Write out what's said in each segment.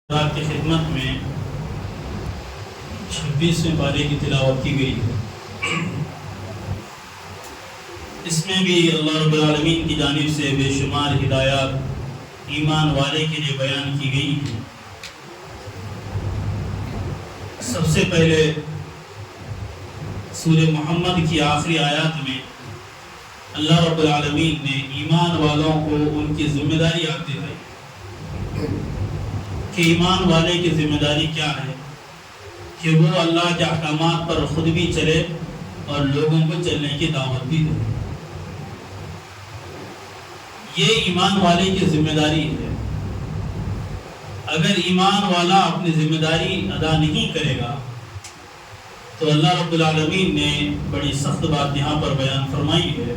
آپ کی خدمت میں 26ویں پارے کی تلاوت کی گئی ہے۔ اس میں بھی اللہ رب العالمین کی جانب سے بے شمار ہدایات ایمان والے کے لیے بیان کی گئی ہیں۔ سب سے پہلے سورہ محمد کی آخری آیات میں اللہ رب العالمین نے ایمان والوں کو ان کی ذمہ داری یاد دلائی کہ ایمان والے کی ذمہ داری کیا ہے کہ وہ اللہ کے احکامات پر خود بھی چلے اور لوگوں کو چلنے کی دعوت بھی دے۔ یہ ایمان والے کی ذمہ داری ہے۔ اگر ایمان والا اپنی ذمہ داری ادا نہیں کرے گا تو اللہ رب العالمین نے بڑی سخت بات یہاں پر بیان فرمائی ہے،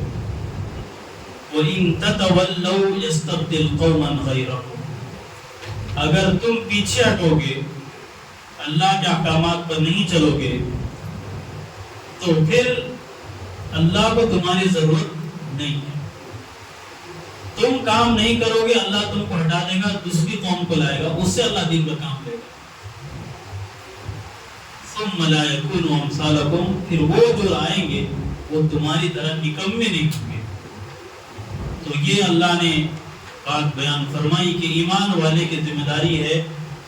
وَإِن تَتَوَلَّوْا يَسْتَبْدِلْ قَوْمًا غَيْرَكُمْ۔ اگر تم پیچھے ہٹو گے، اللہ کے احکامات پر نہیں چلو گے، تو پھر اللہ کو تمہاری ضرورت نہیں ہے۔ تم کام نہیں کرو گے، اللہ تم کو ہٹا دے گا، دوسری قوم کو لائے گا، اس سے اللہ دین کا کام لے گا۔ ثم لا يكونوا امثالكم، پھر وہ جو آئیں گے وہ تمہاری طرح نکمے نہیں ہوں گے۔ تو یہ اللہ نے بات بیان فرمائی کہ ایمان والے کی ذمہ داری ہے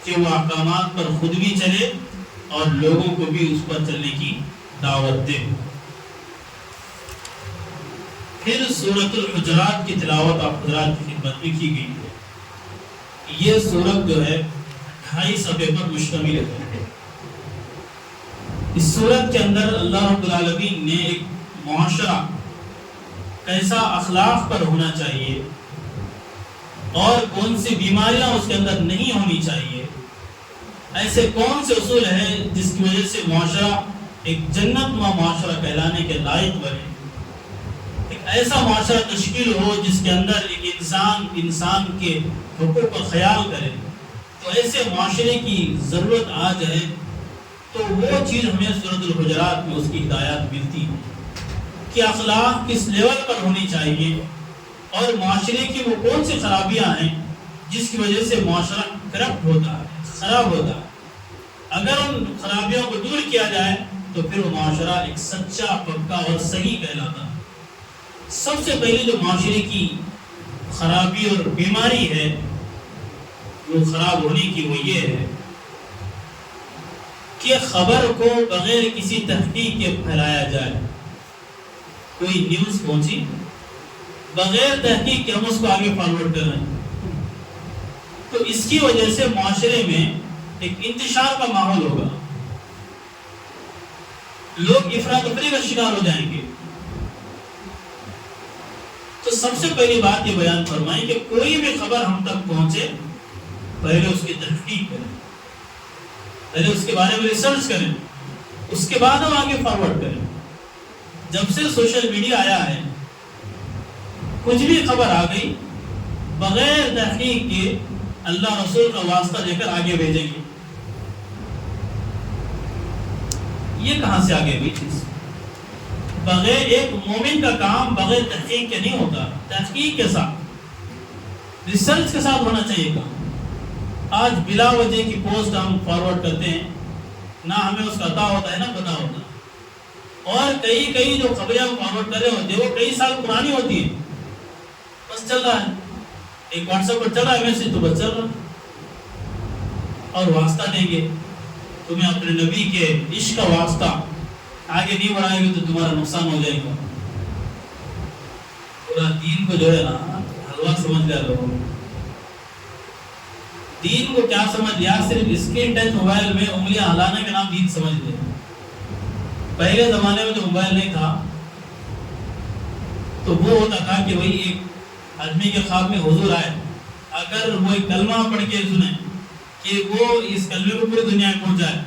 کہ وہ احکامات پر خود بھی چلے اور لوگوں کو بھی اس پر چلنے کی دعوت دے۔ پھر سورۃ الحجرات کی تلاوت آپ حضرات کی خدمت میں کی گئی ہے۔ یہ سورت جو ہے 28 صفحے پر مشتمل ہے۔ اس سورت کے اندر اللہ رب العالمین نے ایک معاشرہ کیسا اخلاق پر ہونا چاہیے اور کون سی بیماریاں اس کے اندر نہیں ہونی چاہیے، ایسے کون سے اصول ہیں جس کی وجہ سے معاشرہ ایک جنت نما معاشرہ کہلانے کے لائق بنے، ایک ایسا معاشرہ تشکیل ہو جس کے اندر ایک انسان کے حقوق کا خیال کرے، تو ایسے معاشرے کی ضرورت آ جائے تو وہ چیز ہمیں سورۃ الحجرات میں اس کی ہدایات ملتی ہے کہ اخلاق کس لیول پر ہونی چاہیے اور معاشرے کی وہ کون سی خرابیاں ہیں جس کی وجہ سے معاشرہ کرپٹ ہوتا ہے، خراب ہوتا ہے۔ اگر ان خرابیوں کو دور کیا جائے تو پھر وہ معاشرہ ایک سچا، پکا اور صحیح کہلاتا ہے۔ سب سے پہلے جو معاشرے کی خرابی اور بیماری ہے وہ خراب ہونے کی وہ یہ ہے کہ خبر کو بغیر کسی تحقیق کے پھیلایا جائے۔ کوئی نیوز پہنچی، بغیر تحقیق کے ہم اس کو آگے فارورڈ کر رہے ہیں، تو اس کی وجہ سے معاشرے میں ایک انتشار کا ماحول ہوگا، لوگ افراد تفریح کا شکار ہو جائیں گے۔ تو سب سے پہلی بات یہ بیان فرمائیں کہ کوئی بھی خبر ہم تک پہنچے پہلے اس کی تحقیق کریں، پہلے اس کے بارے میں ریسرچ کریں، اس کے بعد ہم آگے فارورڈ کریں۔ جب سے سوشل میڈیا آیا ہے، کچھ بھی خبر آ گئی بغیر تحقیق کے اللہ رسول کا واسطہ دے کر آگے بھیجیں گے۔ یہ کہاں سے آگے ہوئی چیز؟ بغیر ایک مومن کا کام بغیر تحقیق کے نہیں ہوتا، تحقیق کے ساتھ، ریسرچ کے ساتھ ہونا چاہیے کام۔ آج بلا وجہ کی پوسٹ ہم فارورڈ کرتے ہیں، نہ ہمیں اس کا عطا ہوتا ہے نہ پتہ ہوتا، اور کئی جو خبریں ہم فارورڈ کر رہے ہوتے ہیں وہ کئی سال پرانی ہوتی ہیں، بس چل رہا ہے، ایک واٹس ایپ پر چل رہا ہے میسج تو بس چل رہا ہے، اور واسطہ دیں گے تمہیں اپنے نبی کے عشق کا واسطہ، آگے نہیں بڑھائے گے تو تمہارا نقصان ہو جائے گا۔ پورا دین کو جو ہے نا حلوہ سمجھ لیا لوگوں، دین کو کیا سمجھ لیا؟ صرف اسکرین ٹچ موبائل میں انگلیاں ہلانے کا نام دین سمجھ لیا۔ پہلے زمانے میں جو موبائل نہیں تھا تو وہ ہوتا تھا کہ وہی ایک آدمی کے خواب میں حضور آئے، اگر وہ ایک کلمہ پڑھ کے سنیں کہ وہ اس کلمے کو پوری دنیا میں پہنچائے،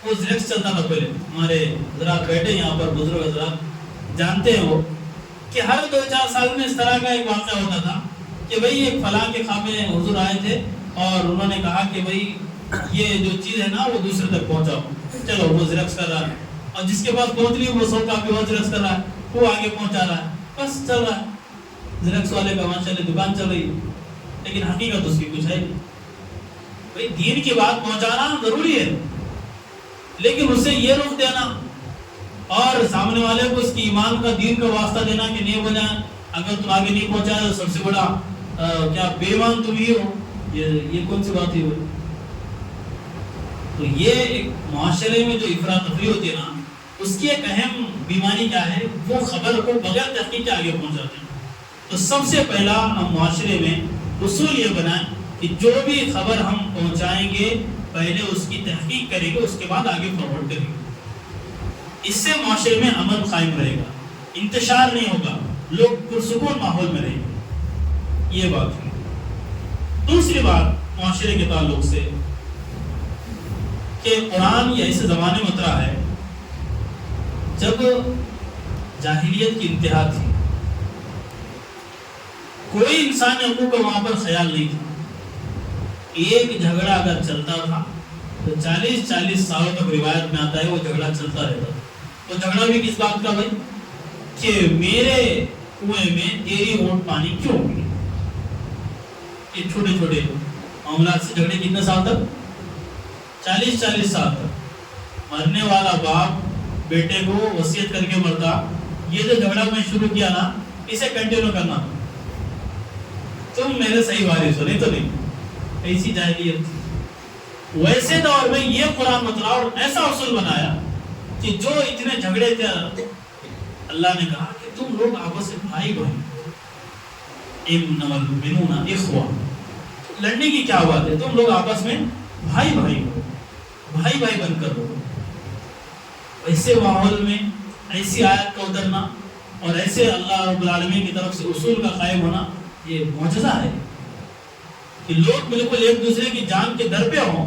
وہ زیرکس چلتا تھا پہلے۔ ہمارے حضرات بیٹھے یہاں پر، بزرگ حضرات جانتے ہیں وہ کہ ہر 2-4 سال میں اس طرح کا ایک واقعہ ہوتا تھا کہ وہی ایک فلاں کے خواب میں حضور آئے تھے اور انہوں نے کہا کہ بھئی یہ جو چیز ہے نا وہ دوسرے تک پہنچاؤ، چلو وہ زیرکس کر رہا ہے، اور جس کے پاس پہنچ رہی ہے وہ 100 کاپی وہ زیرکس کر رہا ہے، وہ آگے پہنچا رہا ہے، بس چل رہا ہے۔ زیرکس والے کا ماشاءاللہ دکان چل رہی ہے، لیکن حقیقت اس کی کچھ ہے نہیں۔ بھائی دین کی بات پہنچانا ضروری ہے، لیکن اسے یہ رخ دینا اور سامنے والے کو اس کی ایمان کا دین کا واسطہ دینا کہ نہیں ہو جائے، اگر تم آگے نہیں پہنچا تو سب سے بڑا کیا بے ایمان تم ہی ہو، یہ کون سی بات ہوئی؟ تو یہ ایک معاشرے میں جو افراد تفریح ہوتی ہے نا، اس کی ایک اہم بیماری کیا ہے، وہ خبر کو بغیر تحقیق کے آگے پہنچاتے ہیں۔ تو سب سے پہلا ہم معاشرے میں اصول یہ بنائیں کہ جو بھی خبر ہم پہنچائیں گے پہلے اس کی تحقیق کریں گے، اس کے بعد آگے فارورڈ کریں گے۔ اس سے معاشرے میں امن قائم رہے گا، انتشار نہیں ہوگا، لوگ پرسکون ماحول میں رہیں گے۔ یہ بات ہے۔ دوسری بات معاشرے کے تعلق سے کہ قرآن یہ ایسے زمانے میں اترا ہے جب جاہلیت کی انتہا تھی، کوئی انسانی حقوق کا وہاں پر خیال نہیں تھا۔ ایک جھگڑا اگر چلتا تھا تو 40 سالوں تک روایت میں آتا ہے وہ جھگڑا چلتا رہتا تھا۔ وہ جھگڑا بھی کس بات کا بھائی؟ کہ میرے کنویں میں تیری ووٹ پانی کیوں ہوئی؟ یہ چھوٹے چھوٹے معاملات سے جھگڑے کتنے سال تک؟ 40 سال تک۔ مرنے والا باپ بیٹے کو وصیت کر کے مرتا، یہ جو جھگڑا میں شروع کیا نا، اسے کنٹینیو کرنا، تم میرے صحیح وارث ہو، نہیں تو نہیں۔ ایسی جاہلیت تھی۔ ویسے دور میں یہ قرآن مطلع اور ایسا اصول بنایا کہ جو اتنے جھگڑے تھے، اللہ نے کہا کہ تم لوگ آپس سے بھائی بھائی، انما المؤمنون اخوہ، لڑنے کی کیا بات ہے، تم لوگ آپس میں بھائی بھائی ہو، بھائی بھائی بن کر ہو۔ ایسے ماحول میں ایسی آیت کا اترنا اور ایسے اللہ رب العالمین کی طرف سے اصول کا قائم ہونا، یہ معجزہ ہے کہ لوگ بالکل ایک دوسرے کی جان کے در پہ ہوں،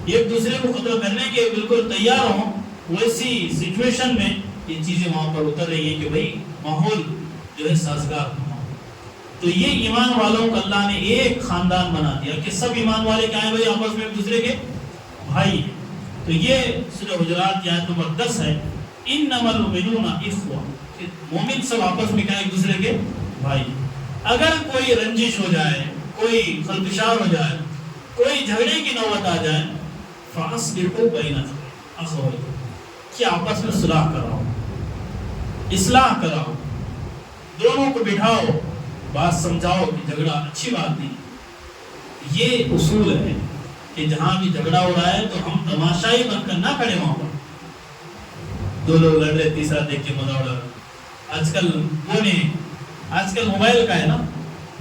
ایک دوسرے کو خطرہ کرنے کے بالکل تیار ہوں۔ ویسی سچویشن میں یہ چیزیں وہاں پر اتر رہی ہیں کہ بھئی ماحول جو ہے سازگار ہو۔ تو یہ ایمان والوں کو اللہ نے ایک خاندان بنا دیا کہ سب ایمان والے کیا ہیں بھئی، آپس میں ایک دوسرے کے بھائی ہیں۔ تو یہ سورہ حجرات کی آیت نمبر 10 ہے، انما المؤمنون اخوہ، کہ مومن سب آپس میں کیا ایک دوسرے کے بھائی۔ اگر کوئی رنجش ہو جائے، کوئی خلفشار ہو جائے، کوئی جھگڑے کی نوبت آ جائے، فاصلحوا بین اخویکم، کہ آپس میں صلح کراؤ، اصلاح کراؤ، دونوں کو بٹھاؤ، بات سمجھاؤ کہ جھگڑا اچھی بات نہیں۔ یہ اصول ہے کہ جہاں بھی جھگڑا ہو رہا ہے تو ہم تماشائی بن کر نہ کھڑے وہاں پر، دو لوگ لڑ رہے تیسرا دیکھ کے مزہ اڑا رہا۔ آج کل وہ نہیں، آج کل موبائل کا ہے نا،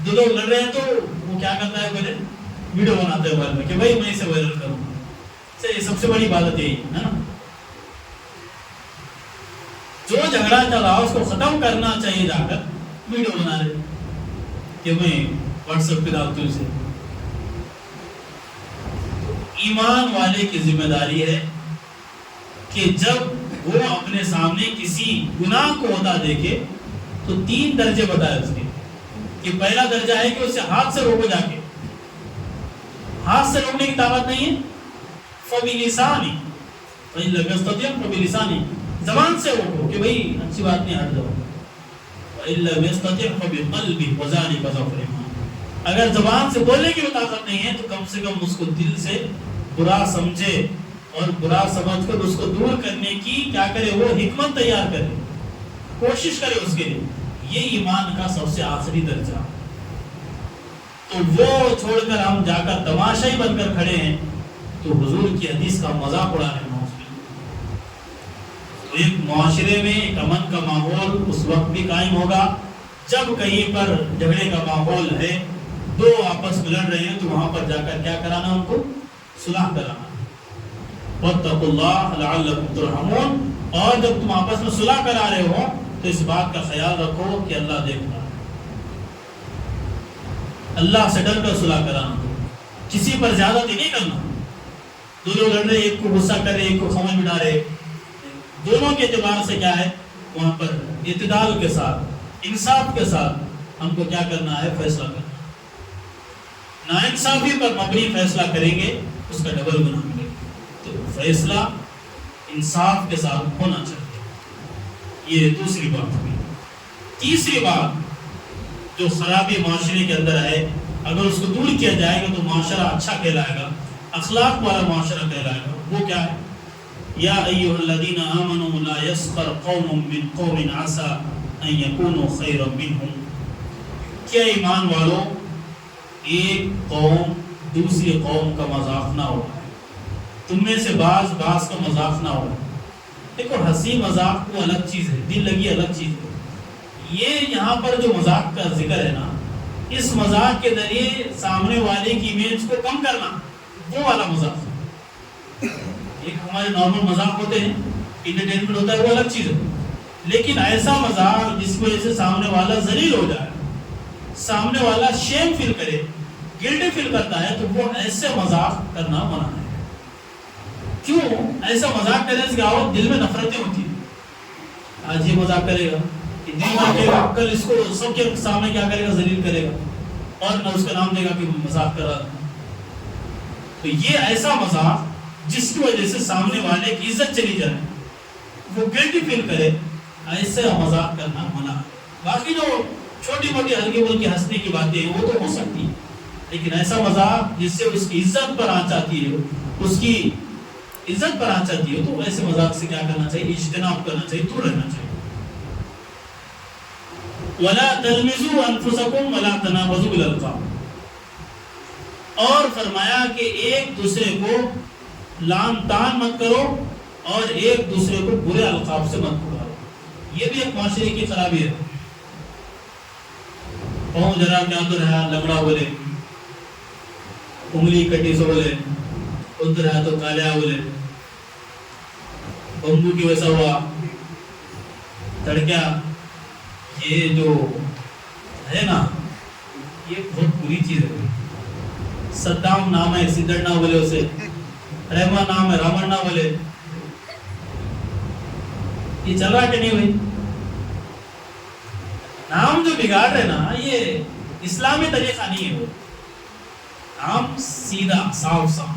دو لوگ لڑ رہے ہیں تو وہ کیا کرتا ہے، پہلے ویڈیو بناتے ہیں موبائل میں کہ بھائی میں اسے وائرل کروں۔ یہ سب سے بڑی عبادت یہی ہے نا، جو جھگڑا چل رہا اس کو ختم کرنا چاہیے، جا کر ویڈیو بنا رہے کہ میں واٹس ایپ پہ ڈالتا ہوں اسے۔ ایمان والے کی ذمہ داری ہے کہ جب وہ اپنے سامنے کسی گناہ کو ہوتا دیکھے تو 3 درجے بتائے اس کے، کہ پہلا درجہ ہے کہ اسے ہاتھ سے روکو، جا کے ہاتھ سے روکنے کی طاقت نہیں ہے، فَبِلِسَانِهِ وَإِن لَّمْ يَسْتَطِعْ فَبِلِسَانِهِ، زبان سے روکو کہ بھئی اچھی بات نہیں، ہٹ جاؤ۔ وَإِن لَّمْ يَسْتَطِعْ فَبِقَلْبِهِ وَذَلِكَ ضَعْفُ الْإِيمَانِ، اگر زبان سے بولنے کی طاقت نہیں ہے تو کم سے کم اس کو دل سے برا سمجھے اور برا سمجھ کر اس کو دور کرنے کی کیا کرے، وہ حکمت تیار کرے، کوشش کرے اس کے لیے۔ یہ ایمان کا سب سے آخری درجہ۔ تو وہ چھوڑ کر ہم جا کر تماشائی بن کر کھڑے ہیں تو حضور کی حدیث کا مذاق اڑا رہے ہیں۔ تو ایک معاشرے میں ایک امن کا ماحول اس وقت بھی قائم ہوگا جب کہیں پر جھگڑے کا ماحول ہے، دو آپس میں لڑ رہے ہیں تو وہاں پر جا کر کیا کرانا، ان کو صلح کرانا۔ وَاتَّقُوا اللَّهَ لَعَلَّكُمْ تُرْحَمُونَ، اور جب تم آپس میں صلح کرا رہے ہو تو اس بات کا خیال رکھو کہ اللہ دیکھتا ہے، اللہ سے ڈر کر صلح کرانا، کسی پر زیادتی نہیں کرنا۔ دو لوگ لڑ رہے، ایک کو غصہ کر رہے، ایک کو خمن بٹھا رہے، دونوں کے اعتبار سے کیا ہے، وہاں پر اعتدال کے ساتھ، انصاف کے ساتھ ہم کو کیا کرنا ہے، فیصلہ کرنا۔ ناانصافی پر مبنی فیصلہ کریں گے اس کا ڈبل گناہ ملے گا۔ تو فیصلہ انصاف کے ساتھ ہونا چاہیے، یہ دوسری بات ہوئی۔ تیسری بات جو خرابی معاشرے کے اندر ہے، اگر اس کو دور کیا جائے گا تو معاشرہ اچھا کہلائے گا، اخلاق والا معاشرہ کہلائے گا. وہ کیا ہے؟ یا ایھا الذین آمنوا لا یسخر قوم من قوم عسى ان یکونوا خیرا منهم. کیا ایمان والو ایک قوم دوسری قوم کا مذاق نہ ہو. تم میں سے بعض کا مذاق نہ ہو. دیکھو ہنسی مذاق وہ الگ چیز ہے، دل لگی الگ چیز ہے. یہ یہاں پر جو مذاق کا ذکر ہے نا، اس مذاق کے ذریعے سامنے والے کی امیج کو کم کرنا، وہ والا مذاق. ایک ہمارے نارمل مذاق ہوتے ہیں، انٹرٹینمنٹ ہوتا ہے، وہ الگ چیز ہے. لیکن ایسا مذاق جس کی وجہ سے سامنے والا ذلیل ہو جائے، سامنے والا شیم فیل کرے، گلٹی فیل کرتا ہے، تو وہ ایسے مذاق کرنا منع ہے. کیوں؟ ایسا مذاق کرنے سے کیا ہو، دل میں نفرتیں ہوتی ہیں. آج یہ مذاق کرے گا، کل اس کو سب کے سامنے کیا کرے گا، ذلیل کرے گا، اور نہ اس کا نام دے گا کہ مذاق کر رہا تھا. تو یہ ایسا مذاق جس کی وجہ سے سامنے والے کی عزت چلی جائے، وہ گلٹی فیل کرے، ایسے مذاق کرنا منع ہے. باقی جو چھوٹی موٹی ہلکی پھلکی ہنسنے کی باتیں ہیں وہ تو ہو سکتی ہیں، لیکن ایسا مذاق جس سے اس کی عزت پر آنچ آتی ہے، اس کی عزت پر آنچ آتی ہے، تو ایسے مذاق سے کیا کرنا چاہیے، اجتناب کرنا چاہیے، دور رہنا چاہیے. وَلَا تَلْمِزُوا أَنفُسَكُمْ وَلَا تَنَابَزُوا بِالْأَلْقَابِ. اور فرمایا کہ ایک دوسرے کو لعن طعن مت کرو اور ایک دوسرے کو برے القاب سے مت پکارو. یہ بھی ایک معاشرے کی خرابی ہے. پاؤں ذرا کیا تو رہا لگڑا بولے، انگلی کٹی سے بولے، خود رہا تو کالیا بولے، بمبو کی ویسا ہوا، تڑکیا. یہ جو ہے نا، یہ بہت بری چیز ہے. صدام نام ہے، سدڑ نہ بولے اسے. رحمان نام ہے، راون نہ بولے. یہ چل رہا کہ نہیں بھائی؟ نام جو بگاڑ رہے نا، یہ اسلامی طریقہ نہیں ہے. وہ نام سیدھا صاف صاف،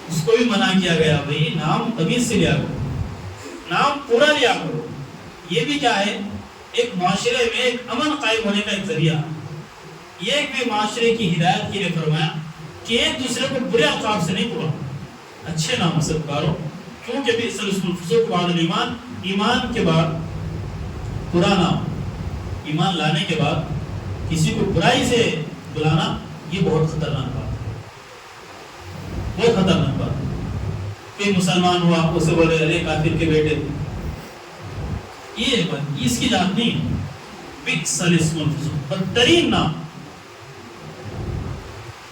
اس کو بھی منع کیا گیا بھائی نام تمیز سے لیا کرو، نام پورا لیا کرو. یہ بھی کیا ہے، ایک معاشرے میں ایک امن قائم ہونے کا ایک ذریعہ. یہ بھی معاشرے کی ہدایت کے لیے فرمایا کہ ایک دوسرے کو برے القاب سے نہیں پکارو، اچھے نام سے پکارو. کیونکہ بھی الفسوق بعد الایمان، ایمان کے بعد برا نام، ایمان لانے کے بعد کسی کو برائی سے بلانا، یہ بہت خطرناک بات ہے، بہت خطرناک بات ہے. کوئی مسلمان ہوا، اسے بولے ارے کافر کے بیٹے، یہ بات اس کی جات نہیں. بئس الاسم الفسوق، بدترین نام.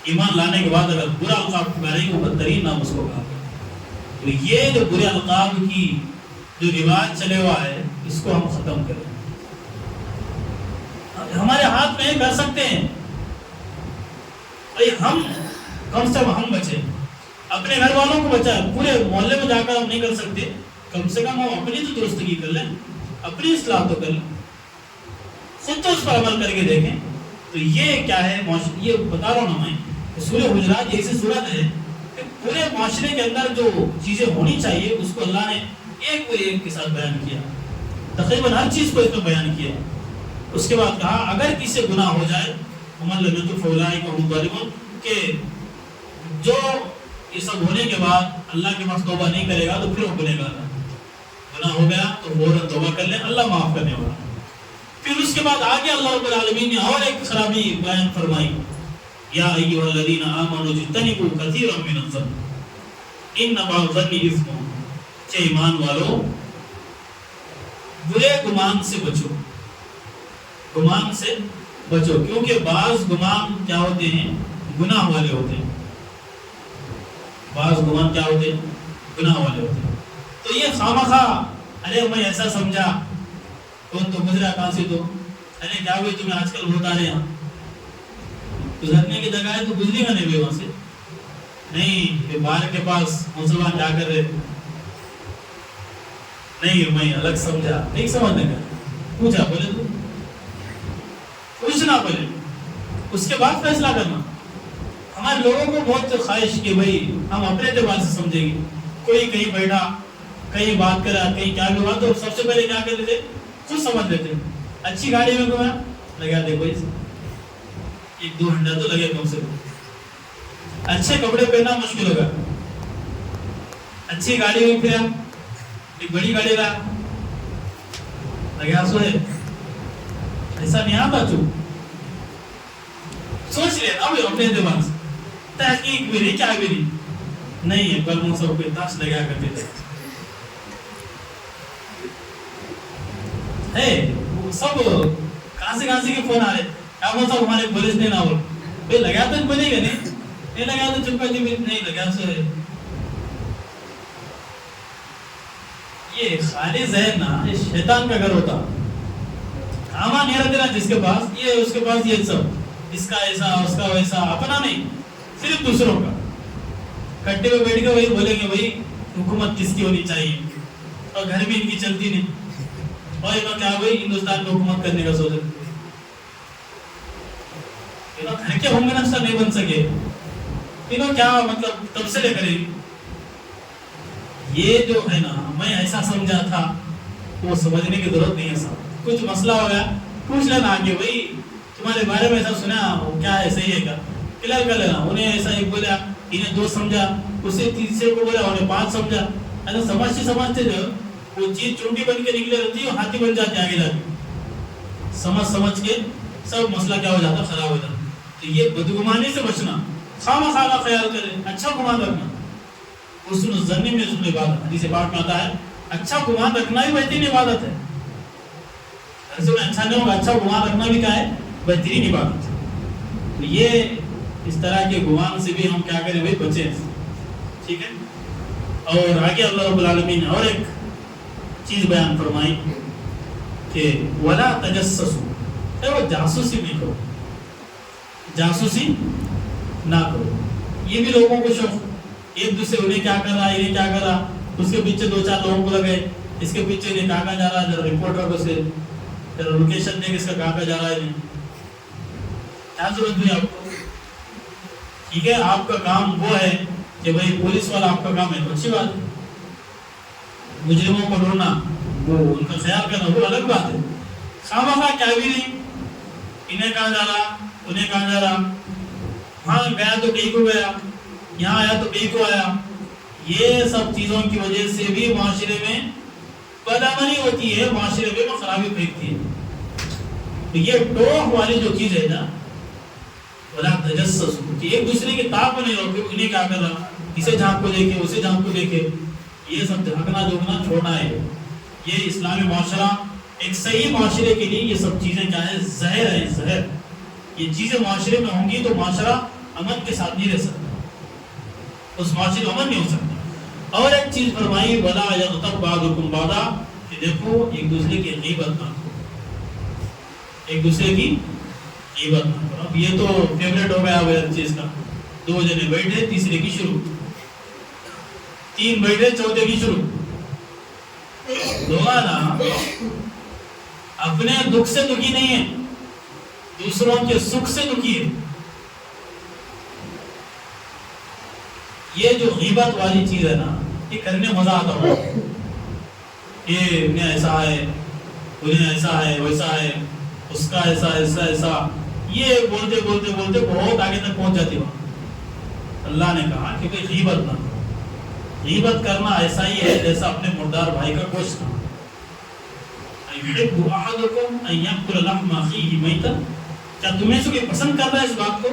ایمان لانے کے بعد اگر برا القاب پکاریں گے، وہ بدترین نام اس کو کہا. تو یہ جو برے القاب کی جو رواج چلے ہوا ہے، اس کو ہم ختم کریں. ہمارے ہاتھ میں کر سکتے ہیں بھائی، ہم کم سے کم ہم بچیں، اپنے گھر والوں کو بچائیں. پورے محلے میں جا کر ہم نہیں کر سکتے، کم سے کم ہم اپنی تو درستگی کر لیں، اپنی اصلاح تو کر لیں، خود تو اس پر عمل کر کے دیکھیں. تو یہ کیا ہے، یہ بتا رہا ہوں میں، سورہ حجرات ایسی صورت ہے کہ پورے معاشرے کے اندر جو چیزیں ہونی چاہیے اس کو اللہ نے ایک کو ایک کے ساتھ بیان کیا، تقریباً ہر چیز کو اس میں بیان کیا. اس کے بعد کہا اگر کسی سے گناہ ہو جائے، وَمَن لَمْ يَتُبْ فَأُولَٰئِكَ هُمُ الظَّالِمُونَ، کہ جو یہ سب ہونے کے بعد اللہ کے پاس توبہ نہیں کرے گا تو پھر وہ گنہگار ہے. گناہ ہو گیا تو فوراً توبہ کر لیں، اللہ معاف کرنے والا. پھر اس کے بعد آگے اللہ رب العالمین نے اور ایک خرابی بیان فرمائی، یا ایھا الذین آمنوا اجتنبوا کثیرا من الظن ان بعض الظن اثم. کہ ایمان والو برے گمان سے بچو، گمان سے بچو، کیونکہ بعض گمان کیا ہوتے ہیں، گناہ والے ہوتے ہیں. بعض گمان کیا ہوتے ہیں، گناہ والے ہوتے ہیں. تو یہ خامخواہ ارے میں ایسا سمجھا، کون تو گزرا کہاں سے، تو ارے کیا ہوئی تمہیں آج کل بہت آ رہے ہیں، گزرنے کی جگہ ہے تو گزری گا نہیں وہاں سے، نہیں یہ باہر کے پاس مسلمان جا کر رہے، نہیں میں الگ سمجھا، نہیں سمجھنے کا، پوچھا بولے تو پوچھنا پہلے، اس کے بعد فیصلہ کرنا. ہمارے لوگوں کو بہت خواہش کہ بھائی ہم اپنے اعتبار سے سمجھیں گے. کوئی کہیں بیٹھا، کہیں بات کرا، کہیں کیا بھی بات، تو سب سے پہلے کیا کر لیتے، خود سمجھ لیتے. اچھی گاڑی میں گیا لگا دے کوئی 1-2 گھنٹہ تو لگے کم سے کم. اچھے کپڑے پہننا مشکل ہوگا، اچھی گاڑی ہوئی پھر ایک بڑی گاڑی رہا لگا سوئے ایسا نہیں آتا تو سوچ لیا اب اپنے دماغ سے تحقیق بھی نہیں کیا بھی نہیں ہے، کل منہ سب پہ تاش لگا کرتے تھے سب کہاں سے کے فون آ رہے کیا وہ سب ہمارے پولیس نے نہ ہو بھائی لگا تو بنے گا نہیں لگا تو چپا جی نہیں لگا سو یہ خالی ذہن نا یہ شیطان کا گھر ہوتا، کاما نہیں رہتے نا جس کے پاس یہ اس کے پاس یہ سب اس کا ایسا اس کا ویسا، اپنا نہیں صرف دوسروں کا، کٹے میں بیٹھ کے وہی بولیں گے وہی حکومت کس کی ہونی چاہیے اور گھر بھی ان کی چلتی نہیں اور انہوں کیا ہوئی ہندوستان میں حکومت کرنے کا سوچے گھر کے ہوم منسٹر نہیں بن سکے انہوں کیا مطلب تب سے لے کرے گی یہ جو ہے نا میں ایسا سمجھا تھا وہ سمجھنے کی ضرورت نہیں ہے صاحب، کچھ مسئلہ ہو گیا پوچھ لینا آگے بھائی تمہارے بارے میں ایسا سنا وہ کیا ہے صحیح ہے کیا کلیئر کر لینا، انہیں ایسا ایک بولا انہیں 2 سمجھا اسے تیسرے کو بولا انہیں 5 سمجھا، ایسا سمجھتے جو وہ چیز چونٹی بن کے نکلے رہتی ہے ہاتھی بن جاتے آگے جا کے سمجھ کے سب مسئلہ کیا ہو جاتا خراب ہو جاتا۔ تو یہ بدگمانی سے بچنا، خواہ خواہ خیال کرے، اچھا گمان رکھنا، حسن الظن میں حسن عبادت، حدیث پاک میں آتا ہے اچھا گمان رکھنا بھی بہترین عبادت ہے، ایسے میں اچھا نہیں ہوگا اچھا گمان رکھنا بھی کیا ہے بہترین عبادت ہے۔ تو یہ اس طرح کے گمان سے بھی ہم کیا کریں بھائی بچیں، ٹھیک ہے۔ اور آگے اللہ رب العالمین نے اور ایک چیز بیان فرمائی کہ ولا تجسسوا، وہ جاسوسی نہیں کرو، جاسوسی نہ کرو۔ یہ بھی لوگوں کو شوق ایک دوسرے انہیں کیا کر رہا ہے یہ کیا کر رہا، اس کے پیچھے 2-4 لوگوں کو لگے اس کے پیچھے انہیں کہاں جا رہا ہے، رپورٹر کو سے لوکیشن دے اس کا کہاں جا رہا ہے، کیا ضرورت ہوئی آپ کو؟ ٹھیک ہے آپ کا کام وہ ہے کہ بھائی پولیس والا آپ کا کام ہے تو اچھی بات ہے، مجرموں کو ڈھونڈنا وہ ان کا خیال کرنا وہ الگ بات ہے، خواہ کیا بھی نہیں انہیں کہاں جا رہا انہیں کہاں جا رہا، ہاں گیا تو کہیں کو گیا یہاں آیا تو کہیں کو آیا، یہ سب چیزوں کی وجہ سے بھی معاشرے میں بدامنی ہوتی ہے، معاشرے میں خرابی پھینکتی ہے۔ تو یہ ٹوہ والی جو چیز ہے نا ولا تجسسوا کہ ایک دوسرے کے تاب میں نہیں رہو کہ انہیں کیا کر رہا، اسے جھانک کو دیکھے اسے جھانک کو دیکھے، یہ سب جھانکنا جھوکنا چھوڑنا ہے۔ یہ اسلامی معاشرہ ایک صحیح معاشرے کے لیے یہ سب چیزیں کیا ہے زہر ہے، زہر یہ چیزیں معاشرے میں ہوں گی تو معاشرہ امن کے ساتھ نہیں رہ سکتا، اس معاشرے میں امن نہیں ہو سکتا۔ اور ایک چیز فرمائی ولا یغتب بعضکم بعضا کہ دیکھو ایک دوسرے کی غیبت نہ کرو، ایک دوسرے کی غیبت نہ کرو۔ اب یہ تو فیوریٹ ہو گیا ہر چیز کا، 2 جنے بیٹھے تیسرے کی شروع، 3 بیٹھے چوتھے کی شروع، لوگ نا اپنے دکھ سے دکھی نہیں ہے دوسروں کے سکھ سے دکھی ہے۔ یہ جو غیبت والی چیز ہے نا یہ کرنے مزہ آتا ہو، یہ انہیں ایسا ہے انہیں ایسا ہے ویسا ہے اس کا ایسا ایسا ایسا، یہ بولتے بولتے بولتے بہت آگے تک پہنچ جاتی وہاں۔ اللہ نے کہا کہ کوئی غیبت نہ کرو، غیبت کرنا ایسا ہی ہے جیسا اپنے مردار بھائی کا گوشت کھانا۔ يحب احدكم ان ياكل لحم اخيه ميتا، کیا تمہیں سے کوئی پسند کر رہا ہے اس بات کو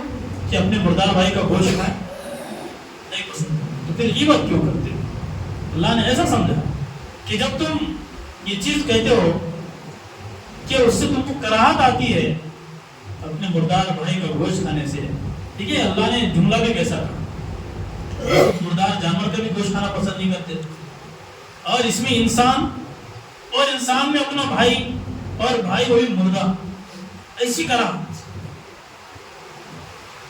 کہ اپنے مردار بھائی کا گوشت کھائے؟ نہیں پسند، تو پھر غیبت کیوں کرتے ہو؟ اللہ نے ایسا سمجھا کہ جب تم یہ چیز کہتے ہو کہ اس سے تم کو کراہت آتی ہے اپنے مردار بھائی کا گوشت کھانے سے، ٹھیک ہے اللہ نے جملہ بھی کیسا کہا، مردار جانور کا بھی گوشت کھانا پسند نہیں کرتے، اور اس میں انسان اور انسان میں اپنا بھائی اور بھائی وہی مردہ، ایسی کراہت۔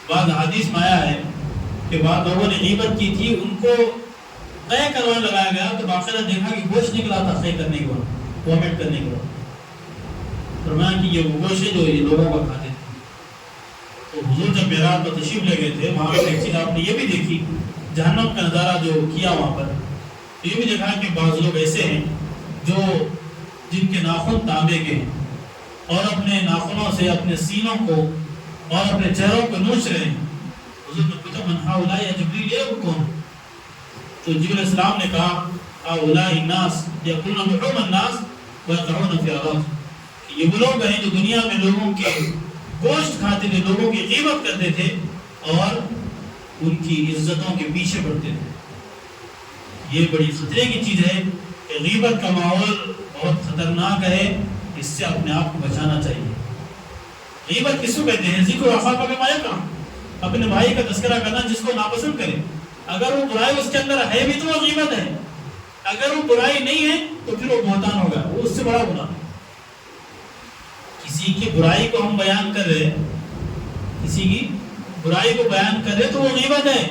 بعض حدیث میں آیا ہے کہ بعض لوگوں نے غیبت کی تھی، ان کو قے کروانے لگایا گیا تو باقاعدہ دیکھا کہ گوشت نکلا تھا قے کرنے کے بعد، وامٹ کرنے کے بعد، فرمایا کہ یہ وہ گوشت ہے جو یہ لوگوں کو کھاتے تھے۔ تو حضور جب معراج پر تشریف لے گئے تھے وہاں پر ایک چیز آپ نے یہ بھی دیکھی، جہنم کا نظارہ جو کیا وہاں پر، تو یہ بھی دیکھا کہ بعض لوگ ایسے ہیں جو جن کے ناخن تانبے کے ہیں اور اپنے ناخنوں سے اپنے سینوں کو اور اپنے چہروں کو نوچ رہے ہیں، حضور نے پوچھا من ہؤلاء یا جبریل، یہ وہ کون؟ تو جبریل علیہ السلام نے کہا ہؤلاء الناس یاکلون لحوم الناس ویقعون فی اعراض، یہ وہ لوگ ہیں جو دنیا میں لوگوں کے گوشت کھاتے تھے، لوگوں کی غیبت کرتے تھے اور ان کی عزتوں کے پیچھے پڑتے تھے۔ یہ بڑی خطرے کی چیز ہے کہ غیبت کا ماحول بہت خطرناک ہے، اس سے اپنے آپ کو بچانا چاہیے۔ غیبت کس کو کہتے ہیں؟ ذکر اخاک بما یکرہ، اپنے بھائی کا تذکرہ کرنا جس کو ناپسند کرے۔ اگر وہ برائی اس کے اندر ہے بھی تو وہ غیبت ہے، اگر وہ برائی نہیں ہے تو پھر وہ بہتان ہوگا، وہ اس سے بڑا گناہ۔ کسی کی برائی کو ہم بیان کر رہے، کسی کی برائی کو بیان کر رہے تو وہ غیبت ہے،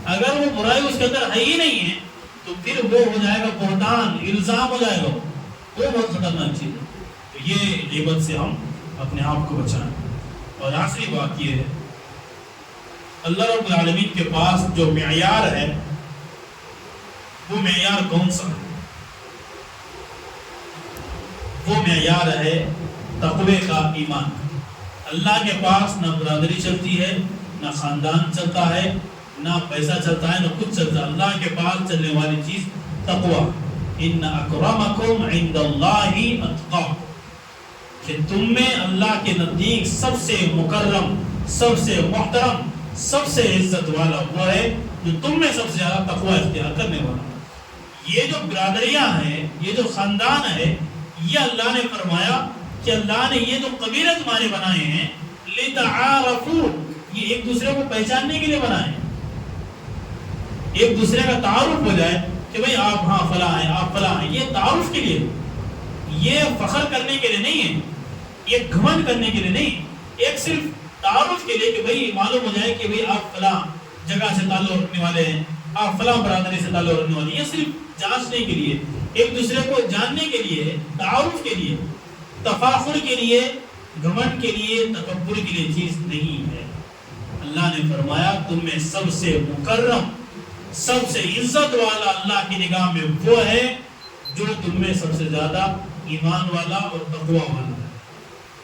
اگر وہ برائی اس کے اندر ہے ہی نہیں ہے تو پھر وہ ہو جائے گا بہتان، الزام ہو جائے گا، وہ بہت خطرناک چیز ہے۔ تو یہ غیبت سے ہم اپنے آپ کو بچائیں۔ اور آخری بات یہ ہے، اللہ رب العالمین کے پاس جو معیار ہے وہ معیار کون سا ہے؟ وہ معیار ہے تقوی کا ایمان۔ اللہ کے پاس نہ برادری چلتی ہے، نہ خاندان چلتا ہے، نہ پیسہ چلتا ہے، نہ کچھ چلتا ہے۔ اللہ کے پاس چلنے والی چیز تقوی۔ ان اکرمکم عند اللہ اتقاکم، کہ تم میں اللہ کے نزدیک سب سے مکرم، سب سے محترم، سب سے عزت والا وہ ہے جو تم میں سب سے زیادہ تقوی اختیار کرنے والا۔ یہ جو برادریاں ہیں، یہ جو خاندان ہے، یہ اللہ نے فرمایا کہ اللہ نے یہ جو قبیلے تمہارے بنائے ہیں لتعارفوا، یہ ایک دوسرے کو پہچاننے کے لیے بنائے ہیں، ایک دوسرے کا تعارف ہو جائے کہ بھئی آپ ہاں فلاں ہیں، آپ فلاں ہیں، یہ تعارف کے لیے، یہ فخر کرنے کے لیے نہیں ہے، یہ گھمنڈ کرنے کے لیے نہیں، ایک صرف تعارف کے لیے کہ بھئی معلوم ہو جائے کہ بھئی آپ فلاں جگہ سے تعلق رکھنے والے ہیں، آپ فلاں برادری سے تعلق رکھنے والے ہیں۔ یہ صرف جانچنے کے لیے، ایک دوسرے کو جاننے کے لیے، تعارف کے لیے، تفاخر کے لیے، گھمنڈ کے لیے، تکبر کے لیے چیز نہیں ہے۔ اللہ نے فرمایا تم میں سب سے مکرم، سب سے عزت والا اللہ کی نگاہ میں وہ ہے جو تم میں سب سے زیادہ ایمان والا اور تقوی والا ہے۔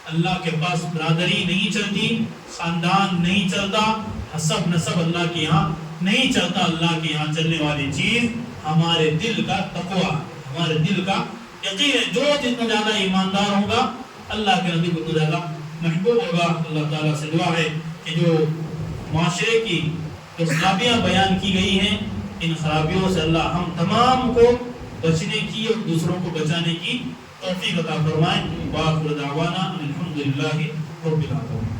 اللہ کے پاس برادری نہیں چلتی، خاندان نہیں چلتا، حسب نسب اللہ کے یہاں نہیں چلتا۔ اللہ کے یہاں چلنے والی چیز ہمارے دل کا تقوی، ہمارے دل کا یقین ہے۔ جو جتنا زیادہ ایماندار ہوگا اللہ کے نبی کو اتنا زیادہ محبوب ہوگا۔ اللہ تعالیٰ سے دعا ہے کہ جو معاشرے کی جو خرابیاں بیان کی گئی ہیں، ان خرابیوں سے اللہ ہم تمام کو بچنے کی اور دوسروں کو بچانے کی توفیق عطا فرمائے۔ وآخر دعوانا الحمدللہ رب العالمین۔